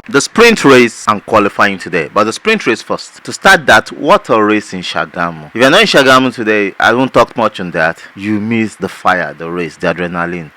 the sprint race and qualifying today. But the sprint race first. To start that, what a race in Shagamu. If you're not in Shagamu today, I won't talk much on that. You miss the fire, the race, the adrenaline.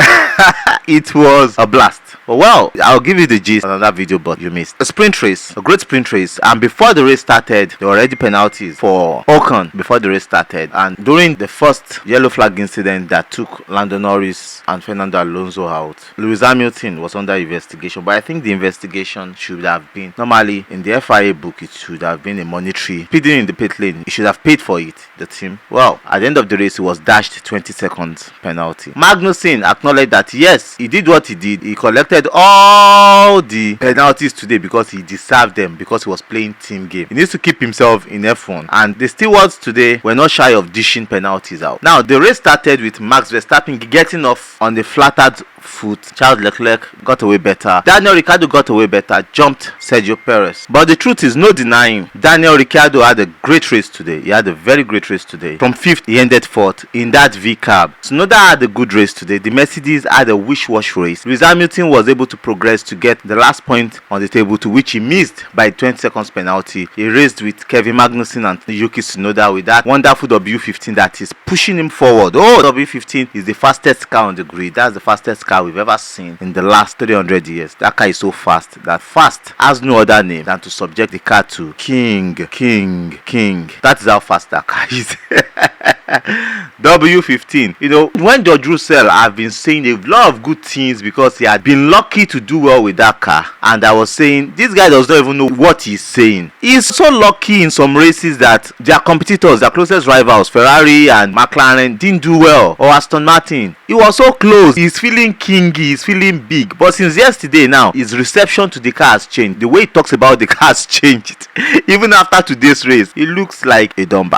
It was a blast. But well, I'll give you the gist on that video, but you missed. A sprint race, a great sprint race. And before the race started, there were already penalties for Ocon before the race started. And during the first yellow flag incident that took Lando Norris and Fernando Alonso out, Lewis Hamilton was under investigation. But I think the investigation should have been, normally in the FIA book, it should have been a monetary. Speeding in the pit lane, he should have paid for it, the team. Well, at the end of the race, he was dashed 20 seconds penalty. Magnussen acknowledged that yes, he did what he did. He collected all the penalties today because he deserved them, because he was playing team game. He needs to keep himself in F1. And the stewards today were not shy of dishing penalties out. Now, the race started with Max Verstappen getting off on the flattered foot. Charles Leclerc got away better. Daniel Ricciardo got away better, jumped Sergio Perez. But the truth is, no denying, Daniel Ricciardo had a great race today. He had a very great race today. From 5th, he ended 4th in that V-cab. Tsunoda had a good race today. The Mercedes had a wish-wash race. Lewis Hamilton was able to progress to get the last point on the table, to which he missed by 20 seconds penalty. He raced with Kevin Magnussen and Yuki Tsunoda with that wonderful W15 that is pushing him forward. Oh, W15 is the fastest car on the grid. That's the fastest car we've ever seen in the last 300 years. That car is so fast that fast has no other name than to subject the car to king. That is how fast that car is. W15. You know, when George Russell have been saying a lot of good things because he had been lucky to do well with that car, and I was saying this guy does not even know what he's saying. He's so lucky in some races that their competitors, their closest rivals, Ferrari and McLaren, didn't do well, or Aston Martin. He was so close. He's feeling kingy, he's feeling big. But since yesterday now, his reception to the car has changed. The way he talks about the car has changed. Even after today's race, he looks like a dumba.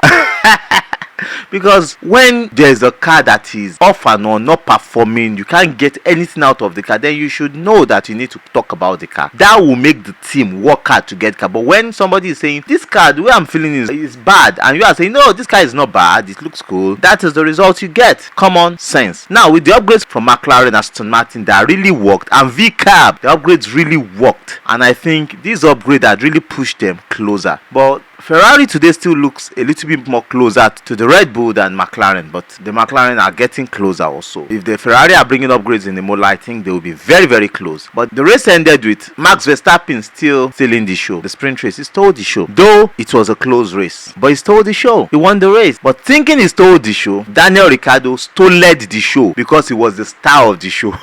Because when there's a car that is off and on, not performing, you can't get anything out of the car, then you should know that you need to talk about the car. That will make the team work hard to get car. But when somebody is saying this car, the way I'm feeling is bad, and you are saying no, this car is not bad, it looks cool, that is the result you get. Common sense. Now, with the upgrades from McLaren and Aston Martin that really worked, and V-Cab, the upgrades really worked, and I think these upgrades had really pushed them closer. But Ferrari today still looks a little bit more closer to the Red Bull than McLaren, but the McLaren are getting closer also. If the Ferrari are bringing upgrades in the Imola, I think they will be very, very close. But the race ended with Max Verstappen still in the show. The sprint race, he stole the show. Though it was a close race, but he stole the show. He won the race. But thinking he stole the show, Daniel Ricciardo stole the show because he was the star of the show.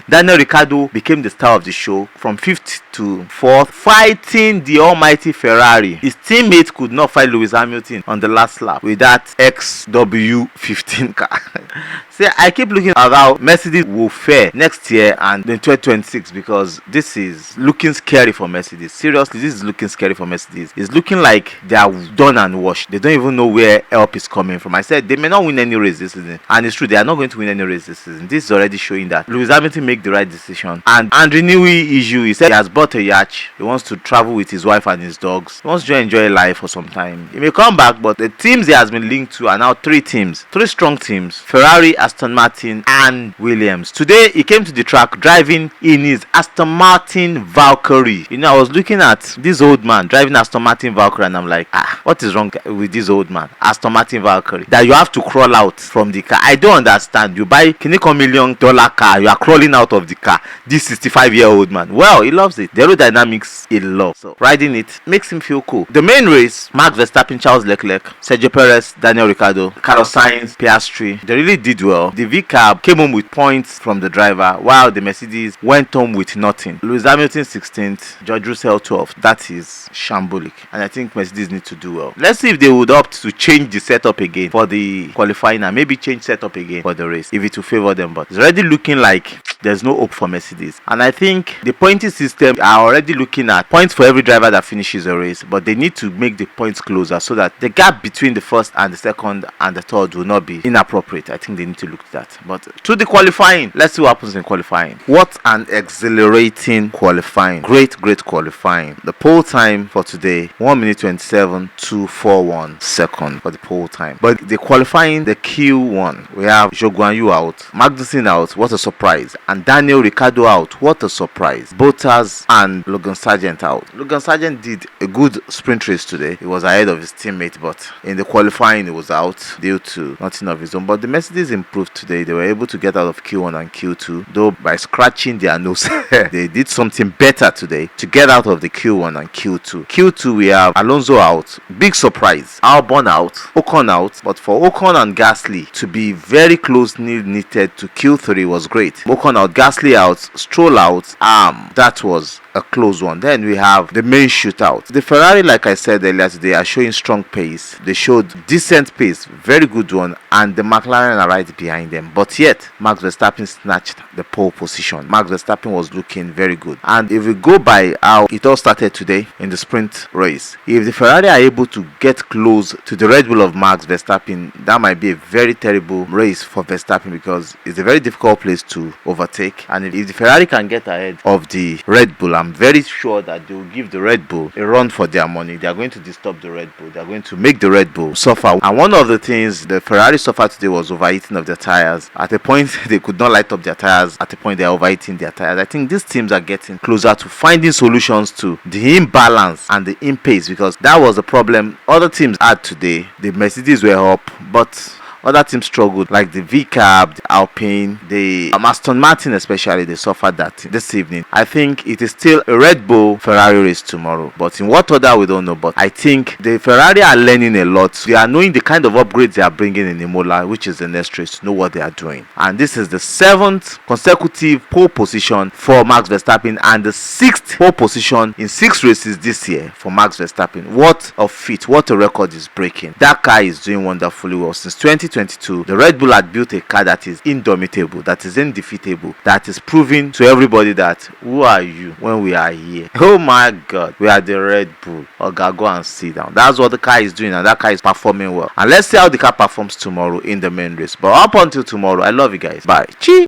Daniel Ricciardo became the star of the show from 5th to 4th, fighting the almighty Ferrari. His teammate could not fight Lewis Hamilton on the last lap with that XW15 car. See, I keep looking at how Mercedes will fare next year and in 2026, because this is looking scary for Mercedes. Seriously, this is looking scary for Mercedes. It's looking like they are done and washed. They don't even know where help is coming from. I said they may not win any race this season, and it's true, they are not going to win any race this season. This is already showing that Lewis Hamilton make the right decision. And Andrew Newey issue, he said he has bought a yacht. He wants to travel with his wife and his dogs. He wants to enjoy life for some time. He may come back, but the teams he has been linked to are now three strong teams: Ferrari, Aston Martin and Williams. Today he came to the track driving in his Aston Martin Valkyrie. You know, I was looking at this old man driving Aston Martin Valkyrie, and I'm like, what is wrong with this old man? Aston Martin Valkyrie, that you have to crawl out from the car. I don't understand. You buy $1 million car, you are crawling out of the car. This 65-year-old man, well, he loves it. The aerodynamics he loves, so riding it makes him feel cool. The main race, Max Verstappen, Charles Leclerc, Sergio Perez, Daniel Ricciardo, Carlos Sainz, Piastri, they really did well. The V-Cab came home with points from the driver, while the Mercedes went home with nothing. Lewis Hamilton 16th, George Russell 12th. That is shambolic, and I think Mercedes need to do well. Let's see if they would opt to change the setup again for the qualifying, and maybe change setup again for the race if it will favor them. But it's already looking like there's no hope for Mercedes, and I think the pointing system are already looking at points for every driver that finishes a race, but they need to make the points closer so that the gap between the first and the second and the third will not be inappropriate. I think they need to look at that. But to the qualifying, let's see what happens in qualifying. What an exhilarating qualifying. Great qualifying. The pole time for today, 1 minute 27.241 seconds for the pole time. But the qualifying, the Q1, we have Zhou Guanyu out, Magnussen out. What a surprise surprise. And Daniel Ricciardo out, what a surprise. Bottas and Logan Sargent out. Logan Sargent did a good sprint race today. He was ahead of his teammate, but in the qualifying he was out due to nothing of his own. But the Mercedes improved today. They were able to get out of Q1 and Q2, though by scratching their nose. They did something better today to get out of the Q1 and Q2. Q2 we have Alonso out, big surprise. Albon out, Ocon out, but for Ocon and Gasly to be very closely knitted to Q3 was great. Ocon out, Gasly out, Stroll out. That was a close one. Then we have the main shootout. The Ferrari, like I said earlier today, are showing strong pace. They showed decent pace, very good one, and the McLaren are right behind them. But yet, Max Verstappen snatched the pole position. Max Verstappen was looking very good. And if we go by how it all started today in the sprint race, if the Ferrari are able to get close to the Red Bull of Max Verstappen, that might be a very terrible race for Verstappen, because it's a very difficult place to overtake. And if the Ferrari can get ahead of the Red Bull, I'm very sure that they will give the Red Bull a run for their money. They are going to disturb the Red Bull. They are going to make the Red Bull suffer. And one of the things the Ferrari suffered today was overheating of their tires. At a point, they could not light up their tires. At a point, they are overheating their tires. I think these teams are getting closer to finding solutions to the imbalance and the impace, because that was the problem other teams had today. The Mercedes were up, but other teams struggled, like the VCAB, the Alpine, the Aston Martin especially. They suffered that this evening. I think it is still a Red Bull Ferrari race tomorrow, but in what order we don't know. But I think the Ferrari are learning a lot. They are knowing the kind of upgrades they are bringing in Imola, which is the next race, to know what they are doing. And this is the 7th consecutive pole position for Max Verstappen and the 6th pole position in 6 races this year for Max Verstappen. What a feat, what a record is breaking. That car is doing wonderfully well. Since 2022, the Red Bull had built a car that is indomitable, that is undefeatable, that is proving to everybody that who are you when we are here. Oh my God, we are the Red Bull. Okay, go and sit down. That's what the car is doing, and that car is performing well. And let's see how the car performs tomorrow in the main race. But up until tomorrow, I love you guys. Bye. Cheers.